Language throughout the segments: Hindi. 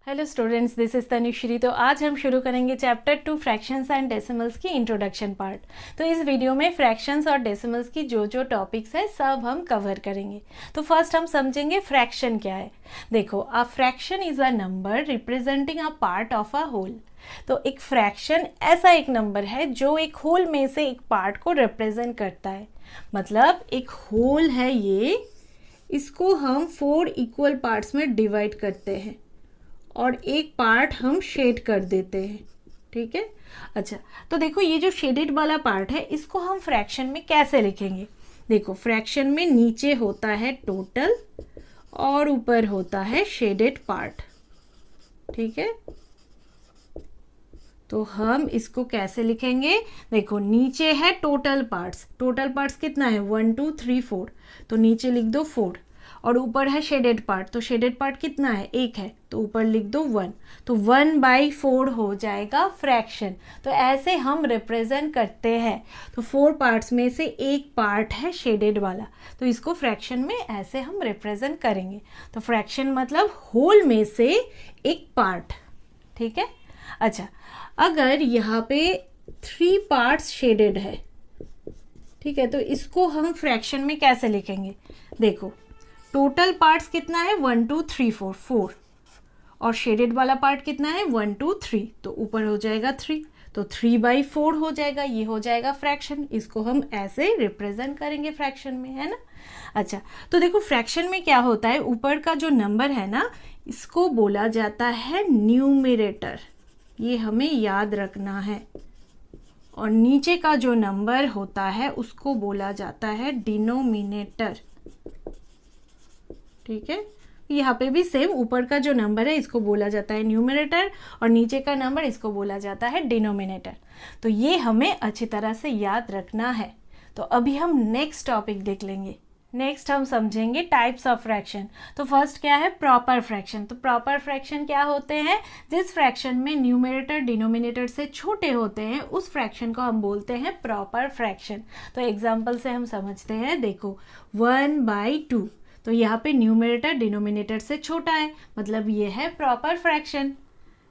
Hello students, this is Tanushree. तो आज हम शुरू करेंगे चैप्टर 2 फ्रैक्शंस एंड डेसिमल्स की इंट्रोडक्शन पार्ट। तो इस वीडियो में फ्रैक्शंस और डेसिमल्स की जो टॉपिक्स है सब हम कवर करेंगे। तो फर्स्ट हम समझेंगे फ्रैक्शन क्या है। देखो, a fraction is a number representing a part of a whole. तो एक फ्रैक्शन ऐसा एक नंबर है जो एक होल में से एक पार्ट को रिप्रेजेंट करता है। मतलब एक होल है ये, इसको हम 4 इक्वल पार्ट्स में डिवाइड करते हैं और एक पार्ट हम शेड कर देते हैं। ठीक है। अच्छा, तो देखो ये जो शेडेड वाला पार्ट है इसको हम फ्रैक्शन में कैसे लिखेंगे। देखो, फ्रैक्शन में नीचे होता है टोटल और ऊपर होता है शेडेड पार्ट। ठीक है, तो हम इसको कैसे लिखेंगे। देखो, नीचे है टोटल पार्ट्स। टोटल पार्ट्स कितना है 1 2 3 4, तो नीचे लिख दो 4। और ऊपर है शेडेड पार्ट, तो शेडेड पार्ट कितना है 1 है, तो ऊपर लिख दो 1। तो 1/4 हो जाएगा फ्रैक्शन। तो ऐसे हम रिप्रेजेंट करते हैं। तो 4 पार्ट्स में से एक पार्ट है शेडेड वाला, तो इसको फ्रैक्शन में ऐसे हम रिप्रेजेंट करेंगे। तो फ्रैक्शन मतलब होल में से एक पार्ट। ठीक है। अच्छा, अगर यहाँ पे 3 पार्ट्स शेडेड है, ठीक है, तो इसको हम फ्रैक्शन में कैसे लिखेंगे। देखो, टोटल पार्ट्स कितना है 1 2 3 4 4, और शेडेड वाला पार्ट कितना है 1 2 3, तो ऊपर हो जाएगा 3, तो 3/4 हो जाएगा। ये हो जाएगा फ्रैक्शन। इसको हम ऐसे रिप्रेजेंट करेंगे फ्रैक्शन में, है ना। अच्छा, तो देखो फ्रैक्शन में क्या होता है, ऊपर का जो नंबर है ना, इसको बोला जाता है न्यूमरेटर। ये हमें याद रखना है। और नीचे का जो नंबर होता है उसको बोला जाता है डिनोमिनेटर। ठीक है, यहाँ पे भी सेम, ऊपर का जो नंबर है इसको बोला जाता है न्यूमरेटर और नीचे का नंबर इसको बोला जाता है डिनोमिनेटर। तो ये हमें अच्छी तरह से याद रखना है। तो अभी हम नेक्स्ट टॉपिक देख लेंगे। नेक्स्ट हम समझेंगे टाइप्स ऑफ फ्रैक्शन। तो फर्स्ट क्या है, प्रॉपर फ्रैक्शन। तो प्रॉपर फ्रैक्शन क्या होते हैं, जिस फ्रैक्शन में न्यूमरेटर डिनोमिनेटर से छोटे होते हैं उस फ्रैक्शन को हम बोलते हैं प्रॉपर फ्रैक्शन। तो एग्जाम्पल से हम समझते हैं। देखो, 1/2, तो यहाँ पे न्यूमरेटर डिनोमिनेटर से छोटा है, मतलब ये है प्रॉपर फ्रैक्शन।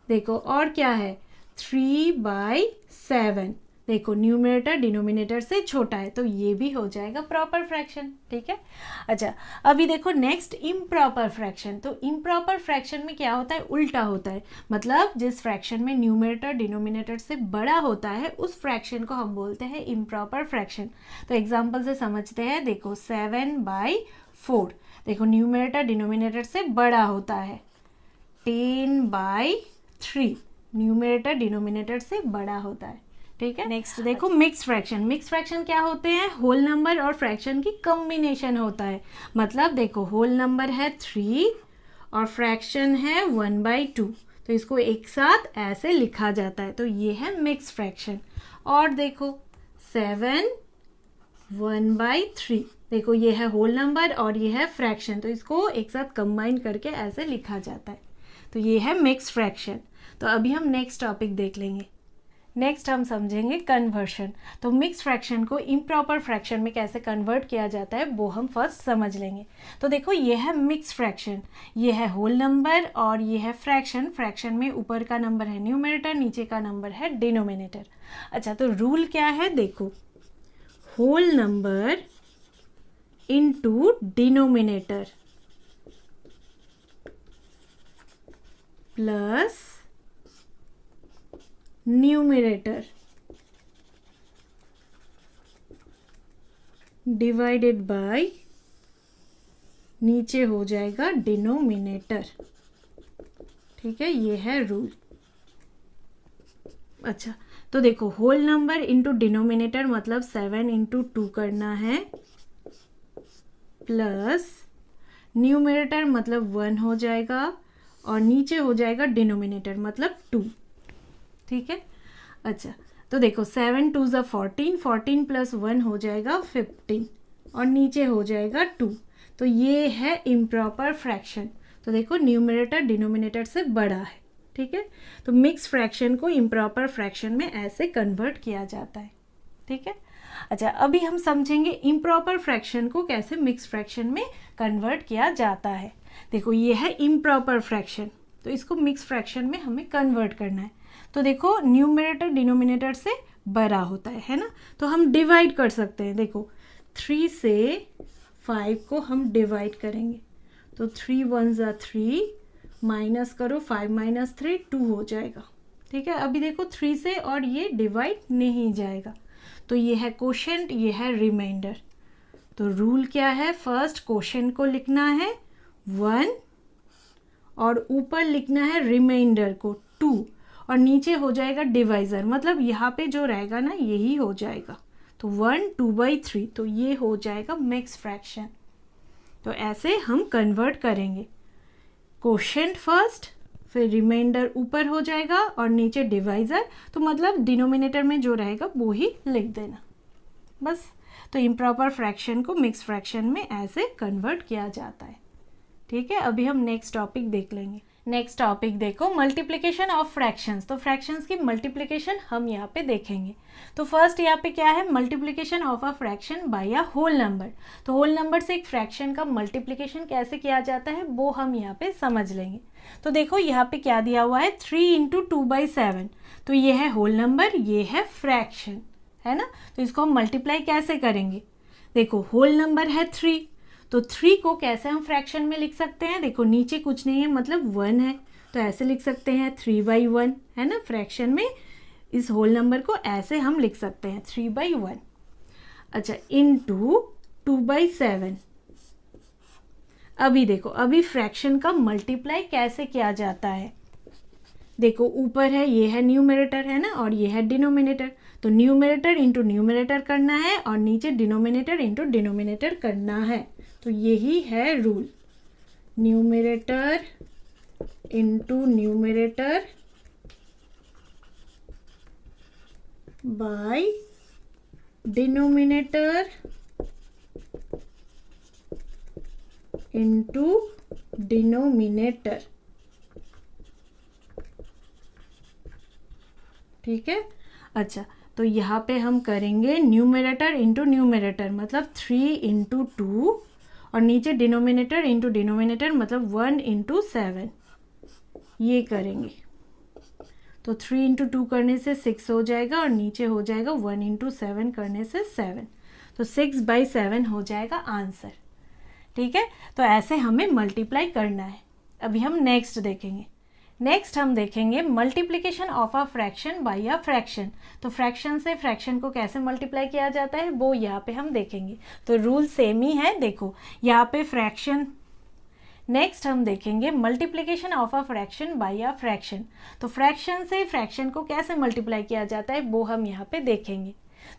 देखो, और क्या है 3/7, देखो न्यूमरेटर डिनोमिनेटर से छोटा है, तो ये भी हो जाएगा प्रॉपर फ्रैक्शन। ठीक है। अच्छा, अभी देखो नेक्स्ट इम्प्रॉपर फ्रैक्शन। तो इम्प्रॉपर फ्रैक्शन में क्या होता है, उल्टा होता है। मतलब जिस फ्रैक्शन में न्यूमरेटर डिनोमिनेटर से बड़ा होता है उस फ्रैक्शन को हम बोलते हैं इम्प्रॉपर फ्रैक्शन। तो एग्जाम्पल से समझते हैं। देखो, 7/4, देखो न्यूमरेटर डिनोमिनेटर से बड़ा होता है। 10/3, न्यूमरेटर डिनोमिनेटर से बड़ा होता है। ठीक है। नेक्स्ट देखो मिक्स फ्रैक्शन। मिक्स फ्रैक्शन क्या होते हैं, होल नंबर और फ्रैक्शन की कॉम्बिनेशन होता है। मतलब देखो, होल नंबर है 3 और फ्रैक्शन है 1/2, तो इसको एक साथ ऐसे लिखा जाता है, तो ये है मिक्स फ्रैक्शन। और देखो 7 1/3, देखो ये है होल नंबर और ये है फ्रैक्शन, तो इसको एक साथ कंबाइन करके ऐसे लिखा जाता है, तो ये है मिक्स फ्रैक्शन। तो अभी हम नेक्स्ट टॉपिक देख लेंगे। नेक्स्ट हम समझेंगे कन्वर्शन। तो मिक्स फ्रैक्शन को इम्प्रॉपर फ्रैक्शन में कैसे कन्वर्ट किया जाता है वो हम फर्स्ट समझ लेंगे। तो देखो, ये है मिक्स फ्रैक्शन, ये है होल नंबर और ये है फ्रैक्शन। फ्रैक्शन में ऊपर का नंबर है न्यूमरेटर, नीचे का नंबर है डिनोमिनेटर। अच्छा, तो रूल क्या है, देखो whole number into denominator plus numerator divided by, नीचे हो जाएगा डिनोमिनेटर। ठीक है, ये है रूल। अच्छा, तो देखो होल नंबर इंटू डिनोमिनेटर मतलब 7 × 2 करना है, प्लस न्यूमरेटर मतलब 1 हो जाएगा और नीचे हो जाएगा डिनोमिनेटर मतलब 2। ठीक है। अच्छा, तो देखो 7 2 = 14, 14 + 1 हो जाएगा 15 और नीचे हो जाएगा 2। तो ये है इम्प्रॉपर फ्रैक्शन। तो देखो न्यूमरेटर डिनोमिनेटर से बड़ा है। ठीक है, तो मिक्स फ्रैक्शन को इम्प्रॉपर फ्रैक्शन में ऐसे कन्वर्ट किया जाता है। ठीक है। अच्छा, अभी हम समझेंगे इम्प्रॉपर फ्रैक्शन को कैसे मिक्स फ्रैक्शन में कन्वर्ट किया जाता है। देखो, ये है इम्प्रॉपर फ्रैक्शन, तो इसको मिक्स फ्रैक्शन में हमें कन्वर्ट करना है। तो देखो न्यूमरेटर डिनोमिनेटर से बड़ा होता है ना, तो हम डिवाइड कर सकते हैं। देखो 3 से 5 को हम डिवाइड करेंगे, तो 3 1 ज़ा 3, माइनस करो 5 माइनस 3 2 हो जाएगा। ठीक है, अभी देखो 3 से और ये डिवाइड नहीं जाएगा, तो ये है कोशेंट, ये है रिमाइंडर। तो रूल क्या है, फर्स्ट कोशेंट को लिखना है 1 और ऊपर लिखना है रिमाइंडर को 2 और नीचे हो जाएगा डिवाइज़र, मतलब यहाँ पे जो रहेगा ना यही हो जाएगा। तो 1 2/3, तो ये हो जाएगा मिक्स फ्रैक्शन। तो ऐसे हम कन्वर्ट करेंगे, कोशेंट फर्स्ट, फिर रिमाइंडर ऊपर हो जाएगा और नीचे डिवाइज़र, तो मतलब डिनोमिनेटर में जो रहेगा वो ही लिख देना बस। तो इम्प्रॉपर फ्रैक्शन को मिक्स फ्रैक्शन में ऐसे कन्वर्ट किया जाता है। ठीक है, अभी हम नेक्स्ट टॉपिक देख लेंगे। नेक्स्ट टॉपिक देखो, मल्टीप्लिकेशन ऑफ फ्रैक्शंस। तो फ्रैक्शंस की मल्टीप्लिकेशन हम यहाँ पे देखेंगे। तो फर्स्ट यहाँ पे क्या है, multiplication of a fraction by a whole number. तो होल नंबर से एक फ्रैक्शन का मल्टीप्लिकेशन कैसे किया जाता है वो हम यहाँ पे समझ लेंगे। तो देखो यहाँ पे क्या दिया हुआ है, 3 × 2/7, तो ये है होल नंबर, ये है फ्रैक्शन, है ना। तो इसको हम मल्टीप्लाई कैसे करेंगे, देखो होल नंबर है 3, तो 3 को कैसे हम फ्रैक्शन में लिख सकते हैं, देखो नीचे कुछ नहीं है मतलब 1 है, तो ऐसे लिख सकते हैं 3/1, है ना। फ्रैक्शन में इस होल नंबर को ऐसे हम लिख सकते हैं 3/1। अच्छा, इनटू 2/7। अभी देखो, अभी फ्रैक्शन का मल्टीप्लाई कैसे किया जाता है, देखो ऊपर है ये है न्यूमरेटर, है ना, और ये है डिनोमिनेटर, तो न्यूमरेटर इंटू न्यूमरेटर करना है और नीचे डिनोमिनेटर इंटू डिनोमिनेटर करना है। तो यही है rule, numerator into numerator by denominator into denominator. ठीक है, अच्छा तो यहाँ पे हम करेंगे न्यूमरेटर इंटू न्यूमरेटर, मतलब 3 × 2 और नीचे डिनोमिनेटर इंटू डिनोमिनेटर, मतलब 1 × 7, ये करेंगे। तो 3 × 2 करने से 6 हो जाएगा और नीचे हो जाएगा 1 × 7 करने से 7, तो 6/7 हो जाएगा आंसर। ठीक है, तो ऐसे हमें मल्टीप्लाई करना है। अभी हम नेक्स्ट देखेंगे। नेक्स्ट हम देखेंगे multiplication of a fraction by a fraction. तो फ्रैक्शन से फ्रैक्शन को कैसे मल्टीप्लाई किया जाता है वो यहाँ पे हम देखेंगे। तो रूल सेम ही है, देखो यहाँ पे फ्रैक्शन। नेक्स्ट हम देखेंगे multiplication of a fraction by a fraction. तो फ्रैक्शन से फ्रैक्शन को कैसे मल्टीप्लाई किया जाता है वो हम यहाँ पे देखेंगे।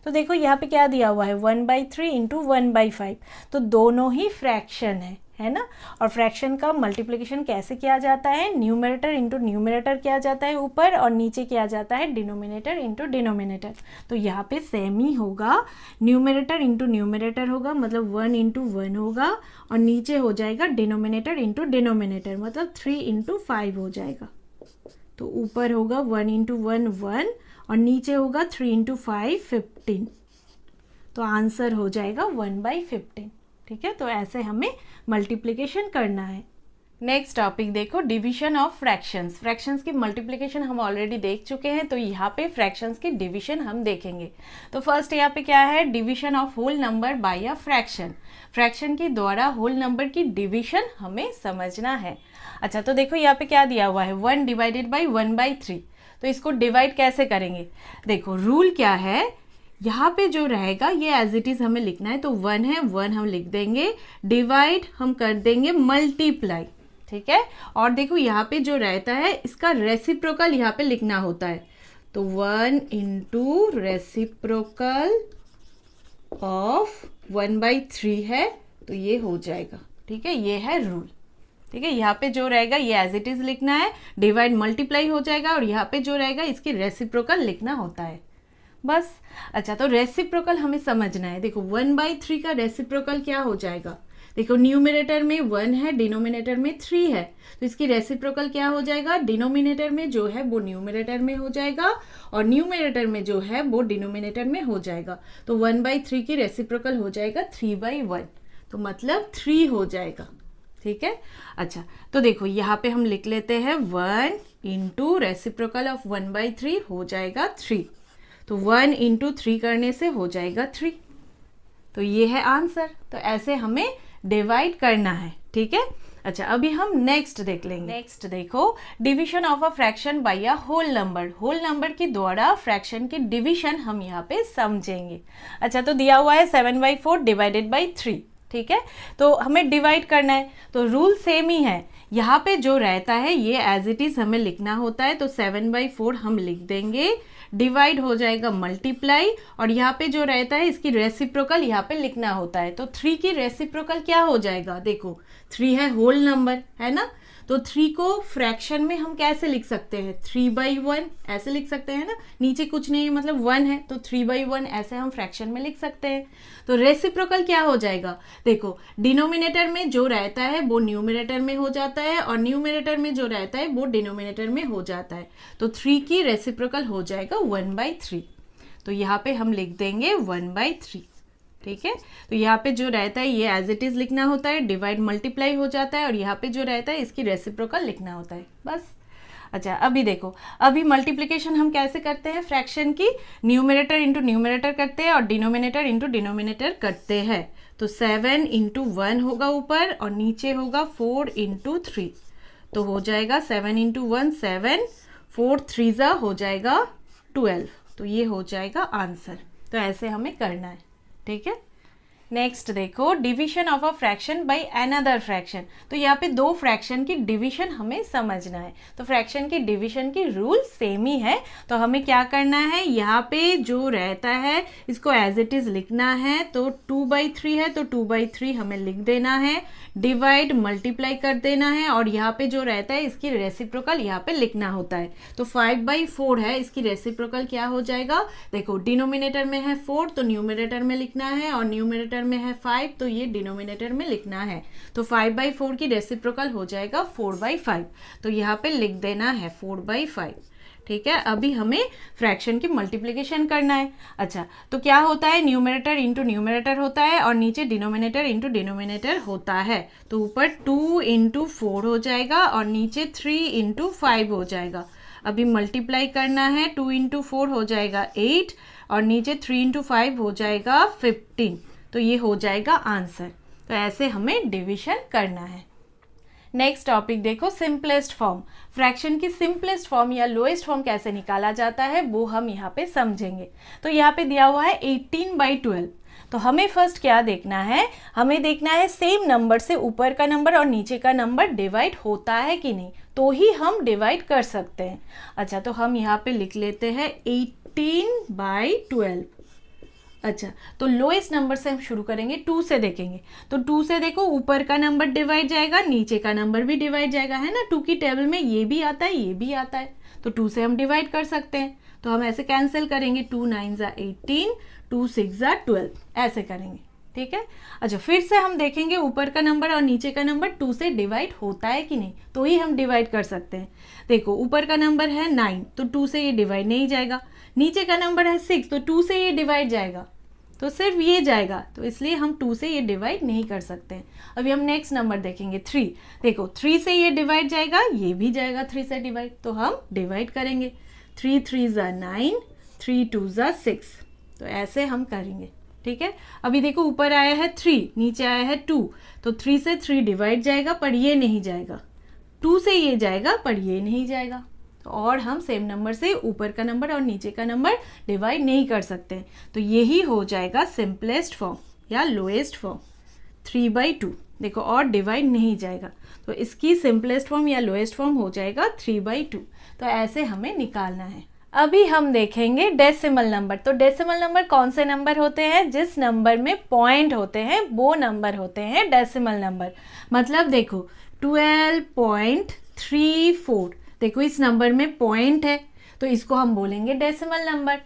तो देखो यहाँ पे क्या दिया हुआ है, 1/3 × 1/5, तो दोनों ही फ्रैक्शन है ना। और फ्रैक्शन का मल्टीप्लिकेशन कैसे किया जाता है, न्यूमरेटर इंटू न्यूमरेटर किया जाता है ऊपर, और नीचे किया जाता है डिनोमिनेटर इंटू डिनोमिनेटर। तो यहाँ पे सेम ही होगा, न्यूमरेटर इंटू न्यूमरेटर होगा, मतलब 1 × 1 होगा, और नीचे हो जाएगा डिनोमिनेटर इंटू डिनोमिनेटर, मतलब 3 × 5 हो जाएगा। तो ऊपर होगा 1 × 1 1 और नीचे होगा 3 × 5 15, तो आंसर हो जाएगा 1/15। ठीक है, तो ऐसे हमें मल्टीप्लिकेशन करना है। नेक्स्ट टॉपिक देखो, डिवीजन ऑफ फ्रैक्शंस। फ्रैक्शंस की मल्टीप्लिकेशन हम ऑलरेडी देख चुके हैं, तो यहाँ पे फ्रैक्शंस की डिवीजन हम देखेंगे। तो फर्स्ट यहाँ पे क्या है, division of whole number by a fraction. Fraction के द्वारा होल नंबर की डिवीजन हमें समझना है। अच्छा, तो देखो यहाँ पे क्या दिया हुआ है, 1 / 1/3, तो इसको डिवाइड कैसे करेंगे, देखो रूल क्या है, यहाँ पे जो रहेगा ये एज इट इज हमें लिखना है। तो 1 है, 1 हम लिख देंगे, डिवाइड हम कर देंगे मल्टीप्लाई। ठीक है, और देखो यहाँ पे जो रहता है इसका रेसिप्रोकल यहाँ पे लिखना होता है। तो 1 × रेसिप्रोकल ऑफ 1/3 है, तो ये हो जाएगा। ठीक है, ये है रूल। ठीक है, यहाँ पे जो रहेगा ये एज इट इज लिखना है, डिवाइड मल्टीप्लाई हो जाएगा, और यहाँ पे जो रहेगा इसकी रेसिप्रोकल लिखना होता है बस। अच्छा, तो रेसिप्रोकल हमें समझना है। देखो 1/3 का रेसिप्रोकल क्या हो जाएगा, देखो न्यूमरेटर में 1 है, डिनोमिनेटर में 3 है, तो इसकी रेसिप्रोकल क्या हो जाएगा, डिनोमिनेटर में जो है वो न्यूमरेटर में हो जाएगा, और न्यूमरेटर में जो है वो डिनोमिनेटर में हो जाएगा। तो 1/3 की रेसिप्रोकल हो जाएगा 3/1, तो मतलब 3 हो जाएगा। ठीक है। अच्छा, तो देखो यहाँ पे हम लिख लेते हैं 1 इंटू रेसिप्रोकल ऑफ 1/3 हो जाएगा 3। तो 1 इंटू 3 करने से हो जाएगा 3। तो ये है आंसर। तो ऐसे हमें डिवाइड करना है, ठीक है। अच्छा, अभी हम नेक्स्ट देख लेंगे। नेक्स्ट देखो, division of a fraction by a whole number. Whole number के द्वारा फ्रैक्शन के डिवीजन हम यहाँ पे समझेंगे। अच्छा, तो दिया हुआ है 7/4 डिवाइडेड बाई 3, ठीक है। तो हमें डिवाइड करना है, तो रूल सेम ही है। यहाँ पे जो रहता है ये एज इट इज हमें लिखना होता है। तो 7/4 हम लिख देंगे, डिवाइड हो जाएगा मल्टीप्लाई, और यहाँ पे जो रहता है इसकी रेसिप्रोकल यहाँ पे लिखना होता है। तो 3 की रेसिप्रोकल क्या हो जाएगा, देखो 3 है होल नंबर, है ना। तो 3 को फ्रैक्शन में हम कैसे लिख सकते हैं, 3/1 ऐसे लिख सकते हैं ना। नीचे कुछ नहीं है, मतलब 1 है, तो 3/1 ऐसे हम फ्रैक्शन में लिख सकते हैं। तो रेसिप्रोकल क्या हो जाएगा, देखो डिनोमिनेटर में जो रहता है वो न्यूमरेटर में हो जाता है, और न्यूमरेटर में जो रहता है वो डिनोमिनेटर में हो जाता है। तो 3 की रेसिप्रोकल हो जाएगा 1/3। तो यहाँ पे हम लिख देंगे 1/3, ठीक है। तो यहाँ पे जो रहता है ये एज इट इज लिखना होता है, डिवाइड मल्टीप्लाई हो जाता है, और यहाँ पे जो रहता है इसकी रेसिप्रोकल लिखना होता है, बस। अच्छा, अभी देखो, अभी मल्टीप्लिकेशन हम कैसे करते हैं फ्रैक्शन की, न्यूमरेटर इंटू न्यूमरेटर करते हैं और डिनोमिनेटर इंटू डिनोमिनेटर करते हैं। तो 7 इंटू 1 होगा ऊपर, और नीचे होगा 4 इंटू 3। तो हो जाएगा 7 इंटू 1 7, 4 3 हो जाएगा 12। तो ये हो जाएगा आंसर। तो ऐसे हमें करना है, ठीक है। नेक्स्ट देखो, division of a fraction by another fraction. तो यहाँ पे दो फ्रैक्शन की डिवीजन हमें समझना है। तो फ्रैक्शन की डिवीजन की रूल सेम ही है। तो हमें क्या करना है, यहाँ पे जो रहता है इसको एज इट इज लिखना है। तो 2/3 है, तो 2/3 हमें लिख देना है, डिवाइड मल्टीप्लाई कर देना है, और यहाँ पे जो रहता है इसकी रेसिप्रोकल यहाँ पे लिखना होता है। तो 5/4 है, इसकी रेसिप्रोकल क्या हो जाएगा, देखो डिनोमिनेटर में है 4 तो न्यूमरेटर में लिखना है, और न्यूमरेटर में है 5 तो ये डिनोमिनेटर में लिखना है। तो 5/4 की रेसिप्रोकल हो जाएगा 4/5। तो यहाँ पे लिख देना है 4/5, ठीक है। अभी हमें फ्रैक्शन की मल्टीप्लिकेशन करना है। अच्छा, तो क्या होता है, न्यूमरेटर इंटू न्यूमरेटर होता है, और नीचे डिनोमिनेटर इंटू डिनोमिनेटर होता है। तो ऊपर 2 इंटू 4 हो जाएगा, और नीचे 3 इंटू 5 हो जाएगा। अभी मल्टीप्लाई करना है, 2 इंटू 4 हो जाएगा 8, और नीचे 3 इंटू 5 हो जाएगा 15। तो ये हो जाएगा आंसर। तो ऐसे हमें डिवीजन करना है। नेक्स्ट टॉपिक देखो, सिंपलेस्ट फॉर्म। फ्रैक्शन की सिंपलेस्ट फॉर्म या लोएस्ट फॉर्म कैसे निकाला जाता है वो हम यहाँ पे समझेंगे। तो यहाँ पे दिया हुआ है 18/12। तो हमें फर्स्ट क्या देखना है, हमें देखना है सेम नंबर से ऊपर का नंबर और नीचे का नंबर डिवाइड होता है कि नहीं, तो ही हम डिवाइड कर सकते हैं। अच्छा, तो हम यहाँ पे लिख लेते हैं 18/12। अच्छा, तो लोएस्ट नंबर से हम शुरू करेंगे, 2 से देखेंगे। तो 2 से देखो, ऊपर का नंबर डिवाइड जाएगा, नीचे का नंबर भी डिवाइड जाएगा, है ना। 2 की टेबल में ये भी आता है, ये भी आता है। तो 2 से हम डिवाइड कर सकते हैं। तो हम ऐसे कैंसिल करेंगे, 2 9 18, 2 6 12, ऐसे करेंगे, ठीक है। अच्छा, फिर से हम देखेंगे ऊपर का नंबर और नीचे का नंबर 2 से डिवाइड होता है कि नहीं, तो ही हम डिवाइड कर सकते हैं। देखो, ऊपर का नंबर है 9, तो 2 से ये डिवाइड नहीं जाएगा। नीचे का नंबर है 6, तो 2 से ये डिवाइड जाएगा, तो सिर्फ ये जाएगा। तो इसलिए हम 2 से ये डिवाइड नहीं कर सकते हैं। अभी हम नेक्स्ट नंबर देखेंगे 3। देखो, 3 से ये डिवाइड जाएगा, ये भी जाएगा 3 से डिवाइड, तो हम डिवाइड करेंगे। 3 3 9, 3 2 6। तो ऐसे हम करेंगे, ठीक है। अभी देखो, ऊपर आया है 3, नीचे आया है 2, तो 3 से 3 डिवाइड जाएगा, पर ये नहीं जाएगा। 2 से ये जाएगा, पर ये नहीं जाएगा। तो और हम सेम नंबर से ऊपर का नंबर और नीचे का नंबर डिवाइड नहीं कर सकते। तो यही हो जाएगा सिंपलेस्ट फॉर्म या लोएस्ट फॉर्म, 3/2। देखो, और डिवाइड नहीं जाएगा, तो इसकी सिंपलेस्ट फॉर्म या लोएस्ट फॉर्म हो जाएगा 3/2। तो ऐसे हमें निकालना है। अभी हम देखेंगे डेसिमल नंबर। तो डेसिमल नंबर कौन से नंबर होते हैं, जिस नंबर में पॉइंट होते हैं वो नंबर होते हैं डेसिमल नंबर। मतलब देखो, 12.34, देखो इस नंबर में पॉइंट है, तो इसको हम बोलेंगे डेसिमल नंबर।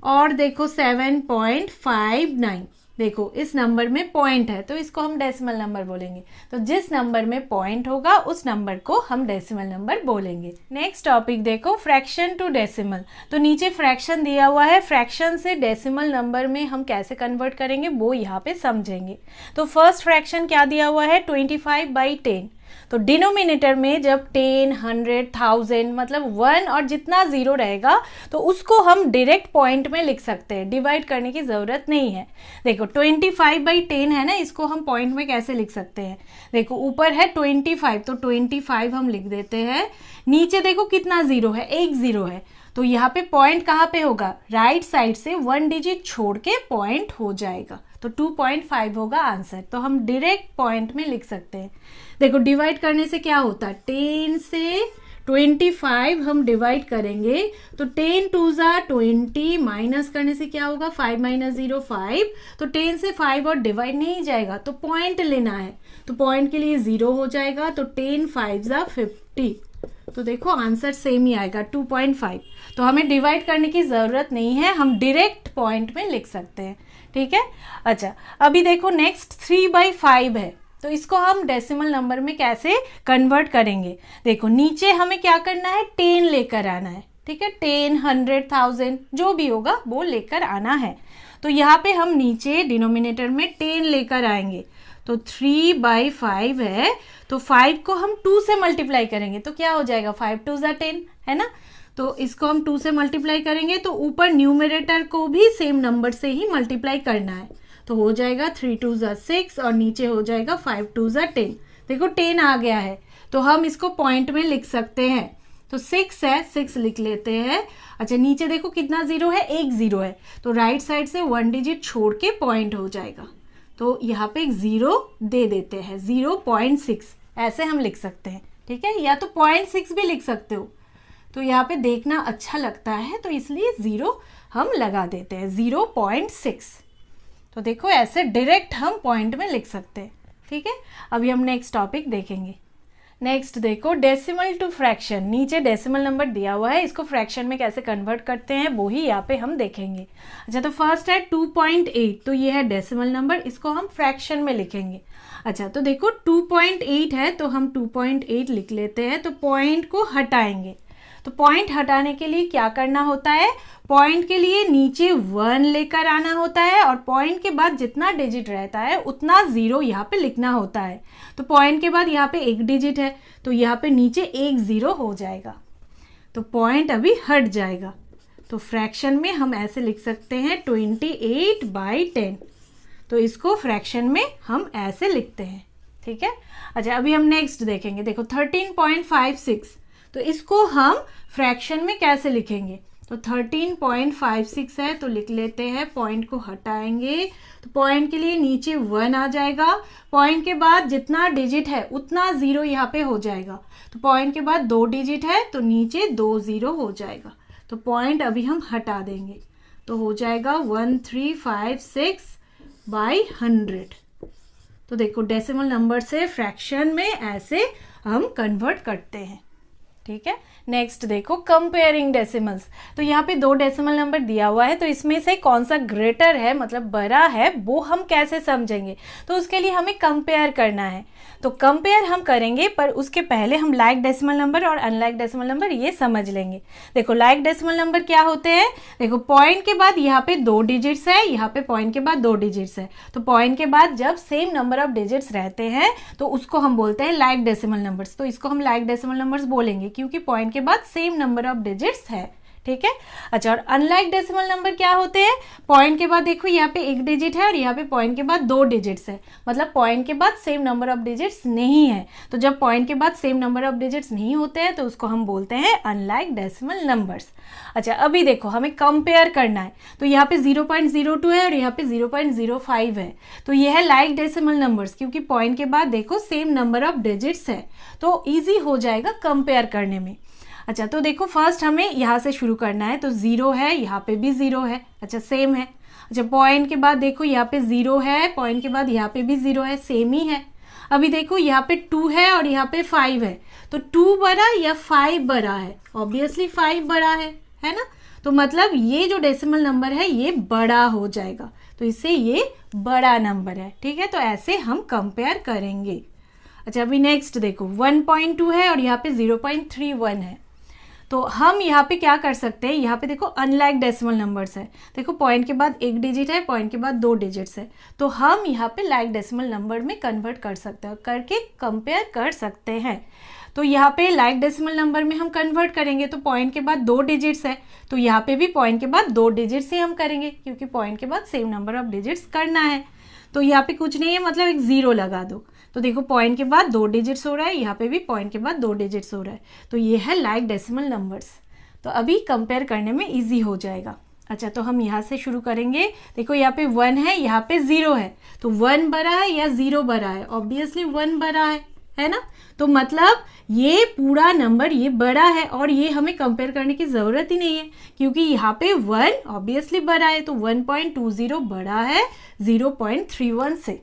और देखो 7.59, देखो इस नंबर में पॉइंट है तो इसको हम डेसिमल नंबर बोलेंगे। तो जिस नंबर में पॉइंट होगा उस नंबर को हम डेसिमल नंबर बोलेंगे। नेक्स्ट टॉपिक देखो, फ्रैक्शन टू डेसिमल। तो नीचे फ्रैक्शन दिया हुआ है, फ्रैक्शन से डेसिमल नंबर में हम कैसे कन्वर्ट करेंगे वो यहाँ पे समझेंगे। तो फर्स्ट फ्रैक्शन क्या दिया हुआ है, 25/10। तो डिनोमिनेटर में जब 10, 100, 1000 मतलब 1 और जितना जीरो रहेगा तो उसको हम डायरेक्ट पॉइंट में लिख सकते हैं, डिवाइड करने की ज़रूरत नहीं है। देखो 25/10 है ना, इसको हम पॉइंट में कैसे लिख सकते हैं, देखो ऊपर है 25 तो 25 हम लिख देते हैं। नीचे देखो कितना जीरो है, एक जीरो है, तो यहाँ पे पॉइंट कहाँ पे होगा, राइट साइड से 1 डिजिट छोड़ के पॉइंट हो जाएगा। तो 2.5 होगा आंसर। तो हम डायरेक्ट पॉइंट में लिख सकते हैं। देखो डिवाइड करने से क्या होता है, 10 से 25 हम डिवाइड करेंगे तो 10 2 ज़ा 20, माइनस करने से क्या होगा, 5 - 0 5। तो 10 से 5 और डिवाइड नहीं जाएगा तो पॉइंट लेना है, तो पॉइंट के लिए 0 हो जाएगा। तो 10 5 ज़ा 50। तो देखो आंसर सेम ही आएगा 2.5। तो हमें डिवाइड करने की ज़रूरत नहीं है, हम डायरेक्ट पॉइंट में लिख सकते हैं। ठीक है। अच्छा अभी देखो नेक्स्ट 3/5 है, तो इसको हम डेसिमल नंबर में कैसे कन्वर्ट करेंगे। देखो नीचे हमें क्या करना है, 10 लेकर आना है। ठीक है, 10, 100, 1000 जो भी होगा वो लेकर आना है। तो यहाँ पे हम नीचे डिनोमिनेटर में 10 लेकर आएंगे। तो 3/5 है, तो 5 को हम 2 से मल्टीप्लाई करेंगे तो क्या हो जाएगा, 5 2 ज़ा 10 है ना। तो इसको हम 2 से मल्टीप्लाई करेंगे तो ऊपर न्यूमरेटर को भी सेम नंबर से ही मल्टीप्लाई करना है। तो हो जाएगा 3 2 ज़ा 6 और नीचे हो जाएगा 5 2 ज़ा 10। देखो 10 आ गया है तो हम इसको पॉइंट में लिख सकते हैं। तो 6 है, 6 लिख लेते हैं। अच्छा नीचे देखो कितना जीरो है, एक जीरो है, तो राइट साइड से 1 डिजिट छोड़ के पॉइंट हो जाएगा। तो यहाँ पे एक जीरो दे देते हैं, 0.6 ऐसे हम लिख सकते हैं। ठीक है, या तो 0.6 भी लिख सकते हो। तो यहाँ पे देखना अच्छा लगता है तो इसलिए 0 हम लगा देते हैं, 0.6। तो देखो ऐसे डायरेक्ट हम पॉइंट में लिख सकते हैं। ठीक है, अभी हम नेक्स्ट टॉपिक देखेंगे। नेक्स्ट देखो डेसिमल टू फ्रैक्शन। नीचे डेसिमल नंबर दिया हुआ है, इसको फ्रैक्शन में कैसे कन्वर्ट करते हैं वो ही यहाँ पे हम देखेंगे। अच्छा तो फर्स्ट है 2.8, तो ये है डेसिमल नंबर, इसको हम फ्रैक्शन में लिखेंगे। अच्छा तो देखो 2.8 है तो हम 2.8 लिख लेते हैं। तो पॉइंट को हटाएंगे, तो पॉइंट हटाने के लिए क्या करना होता है, पॉइंट के लिए नीचे 1 लेकर आना होता है और पॉइंट के बाद जितना डिजिट रहता है उतना जीरो यहाँ पे लिखना होता है। तो पॉइंट के बाद यहाँ पे एक डिजिट है तो यहाँ पे नीचे एक जीरो हो जाएगा, तो पॉइंट अभी हट जाएगा। तो फ्रैक्शन में हम ऐसे लिख सकते हैं 28/10। तो इसको फ्रैक्शन में हम ऐसे लिखते हैं। ठीक है। अच्छा अभी हम नेक्स्ट देखेंगे। देखो 13.56, तो इसको हम फ्रैक्शन में कैसे लिखेंगे। तो 13.56 है तो लिख लेते हैं, पॉइंट को हटाएंगे तो पॉइंट के लिए नीचे 1 आ जाएगा। पॉइंट के बाद जितना डिजिट है उतना जीरो यहाँ पे हो जाएगा। तो पॉइंट के बाद 2 डिजिट है तो नीचे 2 जीरो हो जाएगा। तो पॉइंट अभी हम हटा देंगे तो हो जाएगा 1356/100। तो देखो डेसिमल नंबर से फ्रैक्शन में ऐसे हम कन्वर्ट करते हैं। ठीक है। नेक्स्ट देखो कंपेयरिंग डेसिमल्स। तो यहाँ पे 2 डेसिमल नंबर दिया हुआ है, तो इसमें से कौन सा ग्रेटर है मतलब बड़ा है वो हम कैसे समझेंगे। तो उसके लिए हमें कंपेयर करना है। तो कंपेयर हम करेंगे पर उसके पहले हम लाइक डेसिमल नंबर और अनलाइक डेसिमल नंबर ये समझ लेंगे। देखो लाइक डेसिमल नंबर क्या होते हैं, देखो पॉइंट के बाद यहाँ पे 2 डिजिट्स है, यहाँ पे पॉइंट के बाद 2 डिजिट्स है। तो पॉइंट के बाद जब सेम नंबर ऑफ डिजिट्स रहते हैं तो उसको हम बोलते हैं लाइक डेसिमल नंबर्स। तो इसको हम लाइक डेसिमल नंबर्स बोलेंगे क्योंकि पॉइंट के बाद सेम नंबर ऑफ डिजिट्स है। ठीक है। अच्छा और अनलाइक डेसिमल नंबर क्या होते हैं, पॉइंट के बाद देखो यहाँ पे 1 डिजिट है और यहाँ पे पॉइंट के बाद 2 डिजिट्स है, मतलब पॉइंट के बाद सेम नंबर ऑफ डिजिट्स नहीं है। तो जब पॉइंट के बाद सेम नंबर ऑफ डिजिट्स नहीं होते हैं तो उसको हम बोलते हैं अनलाइक डेसिमल नंबर्स। अच्छा अभी देखो हमें कंपेयर करना है, तो यहाँ पे 0.02 है और यहाँ पे 0.05 है। तो ये है लाइक डेसिमल नंबर्स क्योंकि पॉइंट के बाद देखो सेम नंबर ऑफ डिजिट्स है, तो ईजी हो जाएगा कंपेयर करने में। अच्छा तो देखो फर्स्ट हमें यहाँ से शुरू करना है, तो 0 है, यहाँ पे भी 0 है। अच्छा सेम है। अच्छा पॉइंट के बाद देखो यहाँ पे 0 है, पॉइंट के बाद यहाँ पे भी 0 है, सेम ही है। अभी देखो यहाँ पे 2 है और यहाँ पे 5 है, तो 2 बड़ा या 5 बड़ा है, ऑब्वियसली 5 बड़ा है ना। तो मतलब ये जो डेसिमल नंबर है ये बड़ा हो जाएगा, तो इससे ये बड़ा नंबर है। ठीक है, तो ऐसे हम कंपेयर करेंगे। अच्छा, अभी नेक्स्ट देखो 1.2 है और यहाँ पे 0.31 है। तो हम यहाँ पे क्या कर सकते हैं, यहाँ पे देखो अनलाइक डेसिमल नंबर्स है, देखो पॉइंट के बाद एक डिजिट है, पॉइंट के बाद 2 डिजिट्स है, तो हम यहाँ पे लाइक डेसिमल नंबर में कन्वर्ट कर सकते हैं, करके कंपेयर कर सकते हैं। तो यहाँ पे लाइक डेसिमल नंबर में हम कन्वर्ट करेंगे तो पॉइंट के बाद 2 डिजिट्स है, तो यहाँ पे भी पॉइंट के बाद 2 डिजिट्स ही हम करेंगे, क्योंकि पॉइंट के बाद सेम नंबर ऑफ डिजिट्स करना है। तो यहाँ पे कुछ नहीं है, मतलब एक 0 लगा दो, तो देखो पॉइंट के बाद 2 डिजिट्स हो रहा है, यहाँ पे भी पॉइंट के बाद 2 डिजिट्स हो रहा है, तो ये है लाइक डेसिमल नंबर्स। तो अभी कंपेयर करने में इजी हो जाएगा। अच्छा, तो हम यहाँ से शुरू करेंगे। देखो यहाँ पे 1 है, यहाँ पे 0 है, तो 1 बड़ा है या 0 बड़ा है? ऑब्वियसली 1 बड़ा है ना। तो मतलब ये पूरा नंबर ये बड़ा है और ये हमें कंपेयर करने की ज़रूरत ही नहीं है, क्योंकि यहाँ पे 1 ऑब्वियसली बड़ा है, तो 1.20 बड़ा है 0.31 से।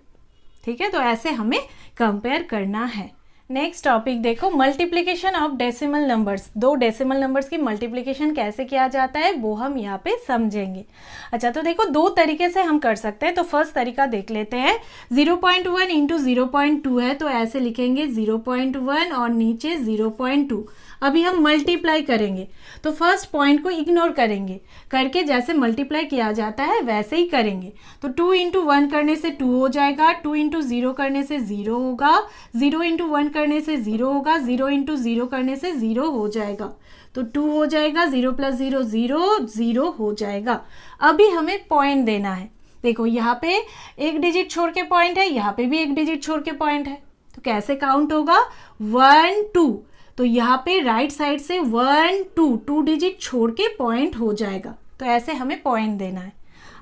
ठीक है, तो ऐसे हमें कंपेयर करना है। नेक्स्ट टॉपिक देखो, multiplication of decimal numbers. 2 decimal numbers की मल्टीप्लिकेशन कैसे किया जाता है वो हम यहाँ पे समझेंगे। अच्छा, तो देखो 2 तरीके से हम कर सकते हैं। तो फर्स्ट तरीका देख लेते हैं। 0.1 इंटू 0.2 है, तो ऐसे लिखेंगे 0.1 और नीचे 0.2। अभी हम मल्टीप्लाई करेंगे, तो फर्स्ट पॉइंट को इग्नोर करेंगे, करके जैसे मल्टीप्लाई किया जाता है वैसे ही करेंगे। तो 2 इंटू 1 करने से 2 हो जाएगा, 2 इंटू 0 करने से 0 होगा, 0 इंटू 1 करने से 0 होगा, 0 इंटू 0 करने से 0 हो जाएगा, तो 2 हो जाएगा, 0 प्लस 0 0, 0 हो जाएगा। अभी हमें पॉइंट देना है। देखो यहाँ पे एक डिजिट छोड़ के पॉइंट है, यहाँ पे भी एक डिजिट छोड़ के पॉइंट है, तो कैसे काउंट होगा? 1 2, तो यहाँ पे राइट साइड से 1 2 डिजिट छोड़ के पॉइंट हो जाएगा, तो ऐसे हमें पॉइंट देना है।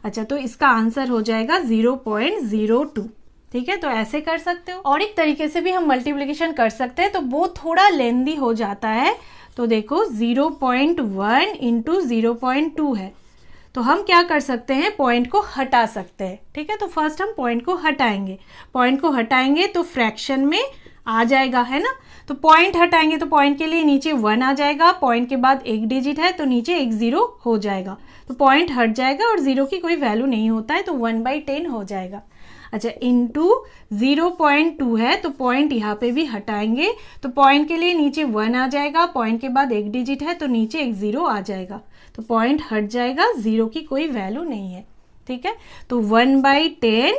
अच्छा, तो इसका आंसर हो जाएगा 0.02। ठीक है, तो ऐसे कर सकते हो। और एक तरीके से भी हम मल्टीप्लिकेशन कर सकते हैं, तो वो थोड़ा लेंदी हो जाता है। तो देखो 0.1 इंटू 0.2 है, तो हम क्या कर सकते हैं, पॉइंट को हटा सकते हैं। ठीक है, तो फर्स्ट हम पॉइंट को हटाएंगे, पॉइंट को हटाएंगे तो फ्रैक्शन में आ जाएगा, है ना। तो पॉइंट हटाएंगे तो पॉइंट के लिए नीचे 1 आ जाएगा, पॉइंट के बाद एक डिजिट है तो नीचे एक 0 हो जाएगा, तो पॉइंट हट जाएगा और 0 की कोई वैल्यू नहीं होता है, तो 1/10 हो जाएगा। अच्छा, इंटू 0.2 है, तो पॉइंट यहाँ पे भी हटाएंगे, तो पॉइंट के लिए नीचे 1 आ जाएगा, पॉइंट के बाद एक डिजिट है तो नीचे एक 0 आ जाएगा, तो पॉइंट हट जाएगा, 0 की कोई वैल्यू नहीं है। ठीक है, तो 1/10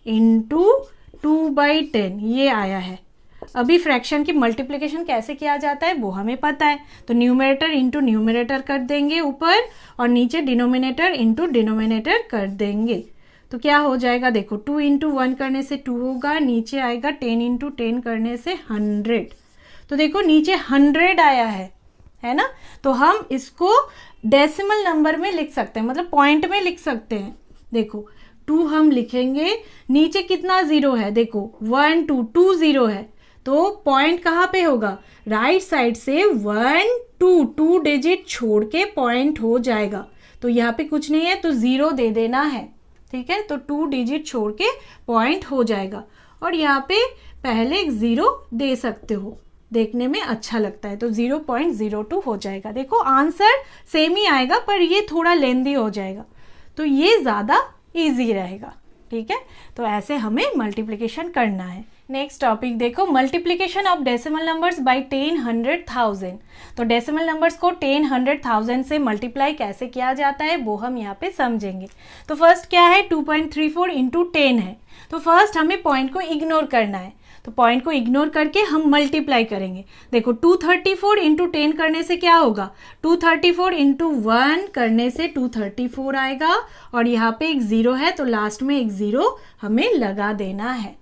इंटू 2/10 ये आया है। अभी फ्रैक्शन की मल्टीप्लिकेशन कैसे किया जाता है वो हमें पता है, तो न्यूमरेटर इंटू न्यूमरेटर कर देंगे ऊपर, और नीचे डिनोमिनेटर इंटू डिनोमिनेटर कर देंगे, तो क्या हो जाएगा? देखो 2 इंटू 1 करने से 2 होगा, नीचे आएगा 10 इंटू 10 करने से 100, तो देखो नीचे 100 आया है ना। तो हम इसको डेसिमल नंबर में लिख सकते हैं, मतलब पॉइंट में लिख सकते हैं। देखो 2 हम लिखेंगे, नीचे कितना 0 है? देखो 1 2 2 0 है, तो पॉइंट कहाँ पे होगा? राइट साइड से 1 2 डिजिट छोड़ के पॉइंट हो जाएगा, तो यहाँ पे कुछ नहीं है तो 0 दे देना है। ठीक है, तो 2 डिजिट छोड़ के पॉइंट हो जाएगा, और यहाँ पे पहले एक 0 दे सकते हो, देखने में अच्छा लगता है, तो 0.02 हो जाएगा। देखो आंसर सेम ही आएगा, पर ये थोड़ा लेंदी हो जाएगा, तो ये ज़्यादा इजी रहेगा। ठीक है, तो ऐसे हमें मल्टीप्लिकेशन करना है। नेक्स्ट टॉपिक देखो, multiplication of decimal numbers by 10 100 1000। तो डेसिमल नंबर्स को 10 100 1000 से मल्टीप्लाई कैसे किया जाता है वो हम यहाँ पे समझेंगे। तो फर्स्ट क्या है, 2.34 इंटू 10 है, तो फर्स्ट हमें पॉइंट को इग्नोर करना है, तो पॉइंट को इग्नोर करके हम मल्टीप्लाई करेंगे। देखो 234 इंटू 10 करने से क्या होगा? 234 इंटू 1 करने से 234 आएगा, और यहाँ पे एक 0 है तो लास्ट में एक 0 हमें लगा देना है,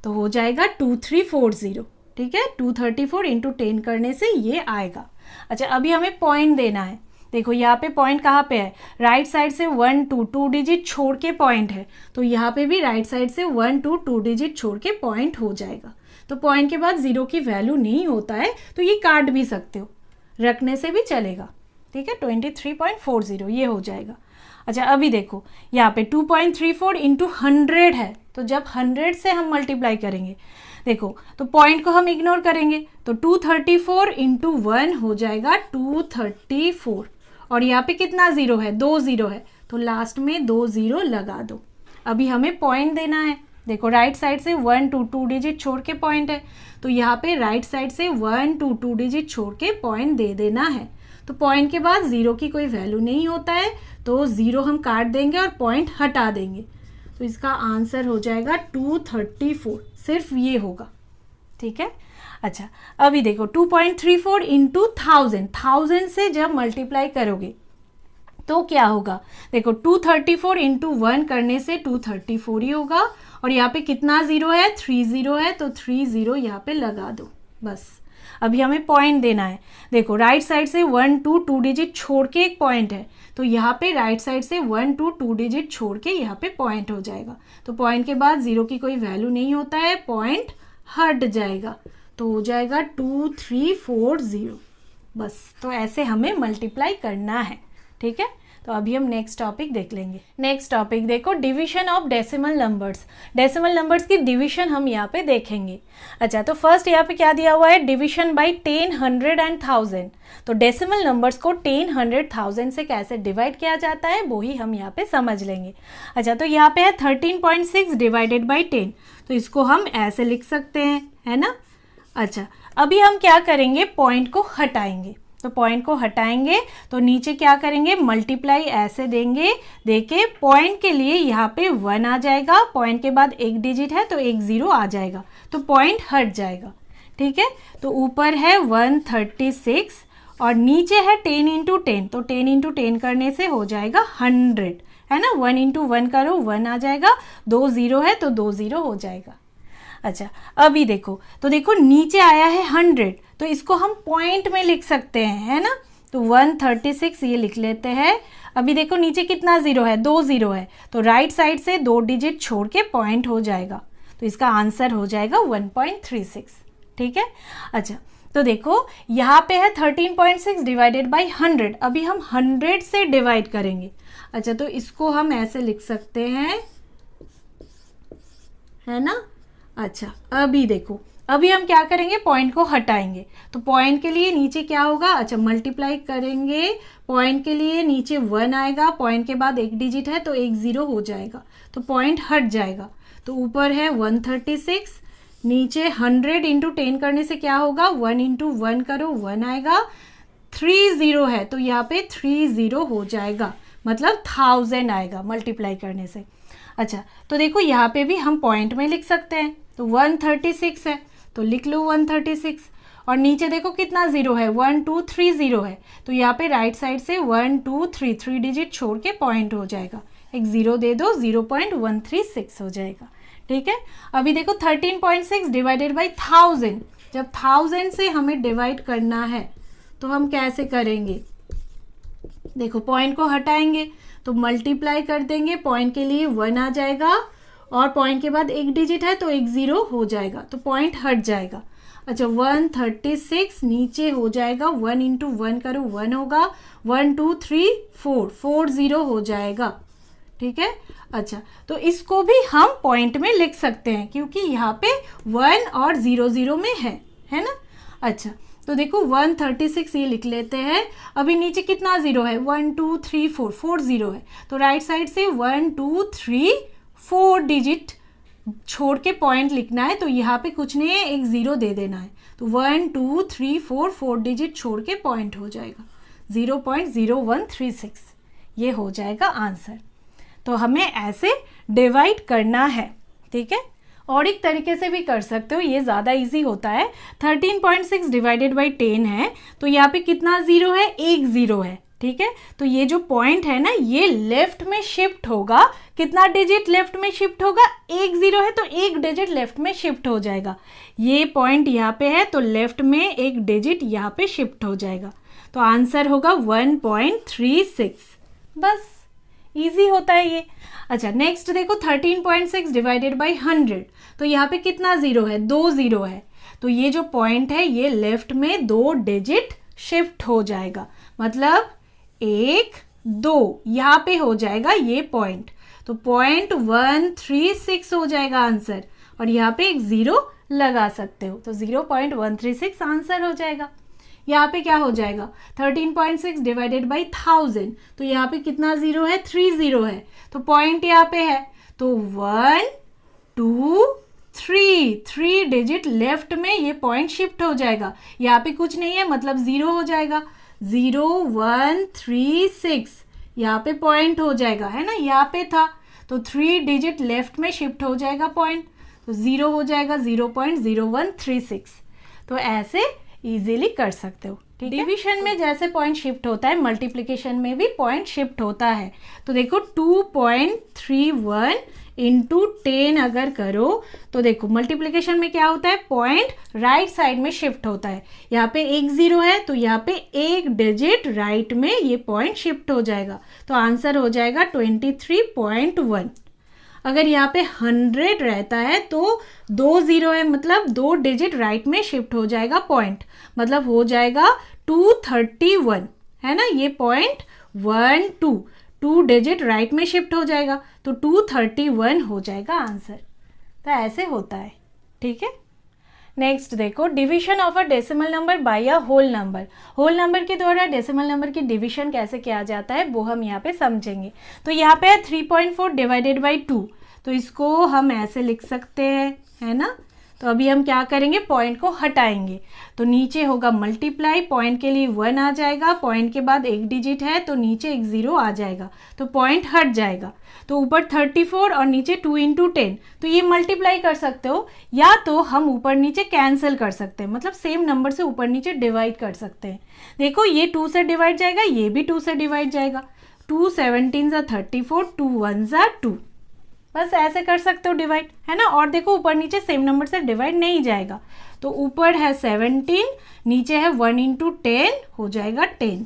तो हो जाएगा 2340। ठीक है, 234 इंटू 10 करने से ये आएगा। अच्छा, अभी हमें पॉइंट देना है। देखो यहाँ पे पॉइंट कहाँ पे है? राइट साइड से 1 2 डिजिट छोड़ के पॉइंट है, तो यहाँ पे भी राइट साइड से 1 2 डिजिट छोड़ के पॉइंट हो जाएगा, तो पॉइंट के बाद 0 की वैल्यू नहीं होता है, तो ये काट भी सकते हो, रखने से भी चलेगा। ठीक है, 23.40 ये हो जाएगा। अच्छा, अभी देखो यहाँ पे 2.34 इंटू 100 है, तो जब 100 से हम मल्टीप्लाई करेंगे, देखो तो पॉइंट को हम इग्नोर करेंगे, तो 234 इंटू 1 हो जाएगा 234, और यहाँ पे कितना ज़ीरो है, 2 ज़ीरो है, तो लास्ट में 2 ज़ीरो लगा दो। अभी हमें पॉइंट देना है। देखो राइट साइड से 1 2 डिजिट छोड़ के पॉइंट है, तो यहाँ पे राइट साइड से 1 2 डिजिट छोड़ के पॉइंट दे देना है। तो पॉइंट के बाद ज़ीरो की कोई वैल्यू नहीं होता है, तो ज़ीरो हम काट देंगे और पॉइंट हटा देंगे। तो इसका आंसर हो जाएगा 234, सिर्फ ये होगा। ठीक है। अच्छा, अभी देखो 2.34 इंटू 1000 से जब मल्टीप्लाई करोगे तो क्या होगा। देखो 234 इंटू 1 करने से 234 ही होगा, और यहाँ पे कितना ज़ीरो है, 3 ज़ीरो है, तो 3 ज़ीरो यहाँ पे लगा दो बस। अभी हमें पॉइंट देना है। देखो राइट साइड से 1 2 डिजिट छोड़ के एक पॉइंट है, तो यहाँ पे राइट साइड से 1 2 डिजिट छोड़ के यहाँ पे पॉइंट हो जाएगा। तो पॉइंट के बाद ज़ीरो की कोई वैल्यू नहीं होता है, पॉइंट हट जाएगा, तो हो जाएगा 2340 बस। तो ऐसे हमें मल्टीप्लाई करना है। ठीक है। तो अभी हम नेक्स्ट टॉपिक देख लेंगे। नेक्स्ट टॉपिक देखो, division of decimal numbers. Decimal numbers की डिवीजन हम यहाँ पे देखेंगे। अच्छा, तो फर्स्ट यहाँ पे क्या दिया हुआ है, डिवीजन बाय 10, 100 एंड 1000। तो डेसिमल नंबर्स को 10, 100, 1000 से कैसे डिवाइड किया जाता है वो ही हम यहाँ पे समझ लेंगे। अच्छा, तो यहाँ पे है 13.6 डिवाइडेड बाई 10, तो इसको हम ऐसे लिख सकते हैं, है ना। अच्छा, अभी हम क्या करेंगे, पॉइंट को हटाएंगे। तो पॉइंट को हटाएंगे तो नीचे क्या करेंगे, मल्टीप्लाई ऐसे देंगे, देके पॉइंट के लिए यहाँ पे 1 आ जाएगा, पॉइंट के बाद एक डिजिट है तो एक ज़ीरो आ जाएगा, तो पॉइंट हट जाएगा। ठीक है। तो ऊपर है 136 और नीचे है 10 इंटू 10, तो 10 इंटू 10 करने से हो जाएगा 100, है ना। 1 इंटू 1 करो, 1 आ जाएगा, 2 ज़ीरो है तो 2 ज़ीरो हो जाएगा। अच्छा, अभी देखो, तो देखो नीचे आया है 100, तो इसको हम पॉइंट में लिख सकते हैं, है ना। तो 136 ये लिख लेते हैं। अभी देखो नीचे कितना ज़ीरो है, 2 ज़ीरो है, तो राइट साइड से 2 डिजिट छोड़ के पॉइंट हो जाएगा, तो इसका आंसर हो जाएगा 1.36। ठीक है। अच्छा, तो देखो यहाँ पे है 13.6 डिवाइडेड बाई 100। अभी हम 100 से डिवाइड करेंगे। अच्छा, तो इसको हम ऐसे लिख सकते हैं, है ना। अच्छा, अभी देखो, अभी हम क्या करेंगे, पॉइंट को हटाएंगे। तो पॉइंट के लिए नीचे क्या होगा, अच्छा मल्टीप्लाई करेंगे, पॉइंट के लिए नीचे 1 आएगा, पॉइंट के बाद एक डिजिट है तो एक ज़ीरो हो जाएगा, तो पॉइंट हट जाएगा। तो ऊपर है 136, नीचे 100 इंटू 10 करने से क्या होगा, 1 इंटू 1 करो, 1 आएगा, 3 ज़ीरो है तो यहाँ पे 3 ज़ीरो हो जाएगा, मतलब 1000 आएगा मल्टीप्लाई करने से। अच्छा, तो देखो यहाँ पे भी हम पॉइंट में लिख सकते हैं। तो 136 है तो लिख लो 136, और नीचे देखो कितना ज़ीरो है, 1 2 3 ज़ीरो है, तो यहाँ पे राइट साइड से 1 2 3 डिजिट छोड़ के पॉइंट हो जाएगा, एक ज़ीरो दे दो, 0.136 हो जाएगा। ठीक है। अभी देखो 13.6 डिवाइडेड बाई 1000, जब 1000 से हमें डिवाइड करना है तो हम कैसे करेंगे, देखो पॉइंट को हटाएंगे तो मल्टीप्लाई कर देंगे, पॉइंट के लिए 1 आ जाएगा, और पॉइंट के बाद एक डिजिट है तो एक ज़ीरो हो जाएगा, तो पॉइंट हट जाएगा। अच्छा, 136 नीचे हो जाएगा, 1 इंटू 1 करो, 1 होगा, 1 2 3 4, 4 ज़ीरो हो जाएगा। ठीक है। अच्छा, तो इसको भी हम पॉइंट में लिख सकते हैं क्योंकि यहाँ पे 1 और 0 0 में है ना। अच्छा, तो देखो 136 ये लिख लेते हैं। अभी नीचे कितना ज़ीरो है, 1 2 3 4, 4 ज़ीरो है, तो राइट साइड से 1 2 3 4 डिजिट छोड़ के पॉइंट लिखना है, तो यहाँ पे कुछ नहीं है, एक ज़ीरो दे देना है, तो 1 2 3 4, 4 डिजिट छोड़ के पॉइंट हो जाएगा 0.0136, ये हो जाएगा आंसर। तो हमें ऐसे डिवाइड करना है। ठीक है। और एक तरीके से भी कर सकते हो, ये ज़्यादा इजी होता है। 13.6 डिवाइडेड बाई 10 है, तो यहाँ पे कितना ज़ीरो है, एक ज़ीरो है। ठीक है। तो ये जो पॉइंट है ना, ये लेफ्ट में शिफ्ट होगा, कितना डिजिट लेफ्ट में शिफ्ट होगा, एक ज़ीरो है तो एक डिजिट लेफ्ट में शिफ्ट हो जाएगा। ये पॉइंट यहाँ पे है तो लेफ्ट में एक डिजिट यहाँ पे शिफ्ट हो जाएगा, तो आंसर होगा 1.36। बस, इजी होता है ये। अच्छा, नेक्स्ट देखो 13.6 डिवाइडेड बाई 100, तो यहाँ पे कितना ज़ीरो है, 2 ज़ीरो है, तो ये जो पॉइंट है ये लेफ्ट में 2 डिजिट शिफ्ट हो जाएगा, मतलब 1 2 यहाँ पे हो जाएगा ये पॉइंट, तो 0.136 हो जाएगा आंसर, और यहाँ पे एक ज़ीरो लगा सकते हो, तो 0.136 आंसर हो जाएगा। यहाँ पे क्या हो जाएगा 13.6 डिवाइडेड बाई 1000, तो यहाँ पे कितना जीरो है 3 जीरो है, तो पॉइंट यहाँ पे है, तो 1 2 3 डिजिट लेफ्ट में ये पॉइंट शिफ्ट हो जाएगा। यहाँ पे कुछ नहीं है मतलब जीरो हो जाएगा, 0 1 3 6 यहाँ पे पॉइंट हो जाएगा, है ना, यहाँ पे था तो 3 डिजिट लेफ्ट में शिफ्ट हो जाएगा पॉइंट, तो जीरो हो जाएगा 0.0136। तो ऐसे इजीली कर सकते हो, ठीक है। डिवीजन में जैसे पॉइंट शिफ्ट होता है मल्टीप्लिकेशन में भी पॉइंट शिफ्ट होता है। तो देखो 2.31 इंटू 10 अगर करो तो देखो मल्टीप्लिकेशन में क्या होता है, पॉइंट राइट साइड में शिफ्ट होता है। यहाँ पे एक जीरो है तो यहाँ पे एक डिजिट राइट में ये पॉइंट शिफ्ट हो जाएगा, तो आंसर हो जाएगा 23.1। अगर यहाँ पे 100 रहता है तो 2 जीरो है मतलब 2 डिजिट राइट में शिफ्ट हो जाएगा पॉइंट, मतलब हो जाएगा 231, है ना, ये पॉइंट 2 डिजिट राइट में शिफ्ट हो जाएगा तो 231 हो जाएगा आंसर। तो ऐसे होता है, ठीक है। नेक्स्ट देखो division of a decimal number by a whole number. Whole number के द्वारा डेसिमल नंबर की डिवीजन कैसे किया जाता है वो हम यहाँ पे समझेंगे। तो यहाँ पे है 3.4 डिवाइडेड बाई 2, तो इसको हम ऐसे लिख सकते हैं, है ना। तो अभी हम क्या करेंगे, पॉइंट को हटाएंगे, तो नीचे होगा मल्टीप्लाई, पॉइंट के लिए 1 आ जाएगा, पॉइंट के बाद एक डिजिट है तो नीचे एक जीरो आ जाएगा, तो पॉइंट हट जाएगा। तो ऊपर 34 और नीचे 2 इंटू 10, तो ये मल्टीप्लाई कर सकते हो या तो हम ऊपर नीचे कैंसिल कर सकते हैं, मतलब सेम नंबर से ऊपर नीचे डिवाइड कर सकते हैं। देखो ये 2 से डिवाइड जाएगा, ये भी 2 से डिवाइड जाएगा, 2 17 34, 2 1 2, बस ऐसे कर सकते हो डिवाइड, है ना। और देखो ऊपर नीचे सेम नंबर से डिवाइड नहीं जाएगा, तो ऊपर है 17, नीचे है 1 इंटू 10 हो जाएगा 10।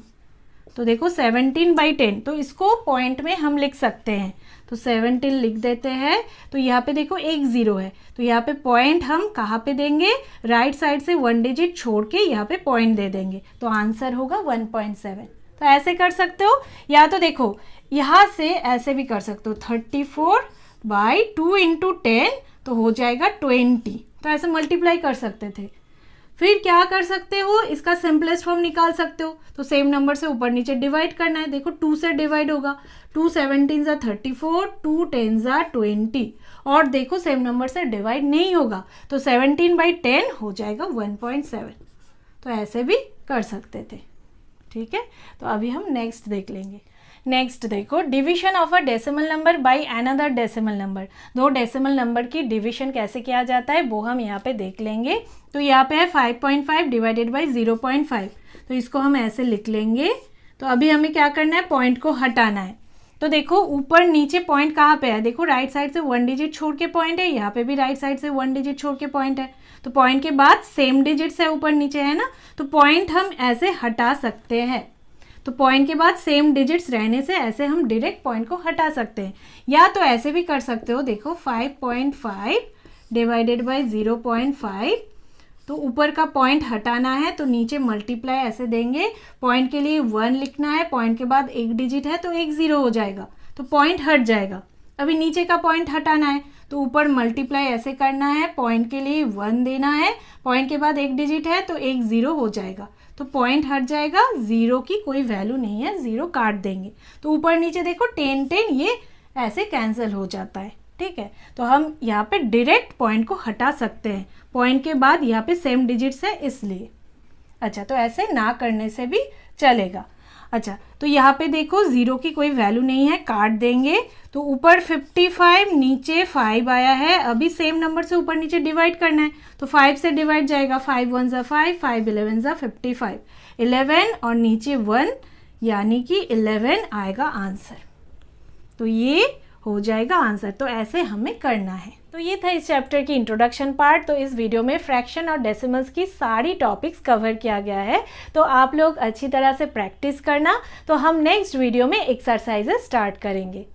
तो देखो 17/10, तो इसको पॉइंट में हम लिख सकते हैं, तो 17 लिख देते हैं। तो यहाँ पे देखो एक जीरो है, तो यहाँ पे पॉइंट हम कहाँ पे देंगे, राइट साइड से 1 डिजिट छोड़ के यहाँ पे पॉइंट दे देंगे, तो आंसर होगा 1.7। तो ऐसे कर सकते हो, या तो देखो यहाँ से ऐसे भी कर सकते हो, 34/2 इंटू 10 तो हो जाएगा 20, तो ऐसे मल्टीप्लाई कर सकते थे। फिर क्या कर सकते हो, इसका सिंपलेस्ट फॉर्म निकाल सकते हो, तो सेम नंबर से ऊपर नीचे डिवाइड करना है। देखो 2 से डिवाइड होगा, 2 17 34, 2 10 20, और देखो सेम नंबर से डिवाइड नहीं होगा तो 17/10 हो जाएगा 1.7। तो ऐसे भी कर सकते थे, ठीक है। तो अभी हम नेक्स्ट देख लेंगे। नेक्स्ट देखो division of a decimal number by another decimal number. दो डेसिमल नंबर की डिवीजन कैसे किया जाता है वो हम यहाँ पे देख लेंगे। तो यहाँ पे है 5.5 डिवाइडेड बाई 0.5, तो इसको हम ऐसे लिख लेंगे। तो अभी हमें क्या करना है, पॉइंट को हटाना है। तो देखो ऊपर नीचे पॉइंट कहाँ पे है, देखो राइट साइड से 1 डिजिट छोड़ के पॉइंट है, यहाँ पे भी राइट साइड से 1 डिजिट छोड़ के पॉइंट है, तो पॉइंट के बाद सेम डिजिट्स है ऊपर नीचे, है ना। तो पॉइंट हम ऐसे हटा सकते हैं, तो पॉइंट के बाद सेम डिजिट्स रहने से ऐसे हम डायरेक्ट पॉइंट को हटा सकते हैं, या तो ऐसे भी कर सकते हो। देखो 5.5 डिवाइडेड बाई 0.5, तो ऊपर का पॉइंट हटाना है तो नीचे मल्टीप्लाई ऐसे देंगे, पॉइंट के लिए 1 लिखना है, पॉइंट के बाद एक डिजिट है तो एक जीरो हो जाएगा, तो पॉइंट हट जाएगा। अभी नीचे का पॉइंट हटाना है तो ऊपर मल्टीप्लाई ऐसे करना है, पॉइंट के लिए 1 देना है, पॉइंट के बाद एक डिजिट है तो एक जीरो हो जाएगा, तो पॉइंट हट जाएगा, जीरो की कोई वैल्यू नहीं है, जीरो काट देंगे। तो ऊपर नीचे देखो 10 10 ये ऐसे कैंसिल हो जाता है, ठीक है। तो हम यहाँ पे डायरेक्ट पॉइंट को हटा सकते हैं, पॉइंट के बाद यहाँ पे सेम डिजिट्स है इसलिए। अच्छा, तो ऐसे ना करने से भी चलेगा। अच्छा, तो यहाँ पे देखो जीरो की कोई वैल्यू नहीं है, काट देंगे। तो ऊपर 55 नीचे 5 आया है, अभी सेम नंबर से ऊपर नीचे डिवाइड करना है, तो 5 से डिवाइड जाएगा, 5 1 5, 5 11 55, 11 और नीचे 1 यानी कि 11 आएगा आंसर। तो ये हो जाएगा आंसर। तो ऐसे हमें करना है। तो ये था इस चैप्टर की इंट्रोडक्शन पार्ट। तो इस वीडियो में फ्रैक्शन और डेसिमल्स की सारी टॉपिक्स कवर किया गया है, तो आप लोग अच्छी तरह से प्रैक्टिस करना। तो हम नेक्स्ट वीडियो में एक्सरसाइजेस स्टार्ट करेंगे।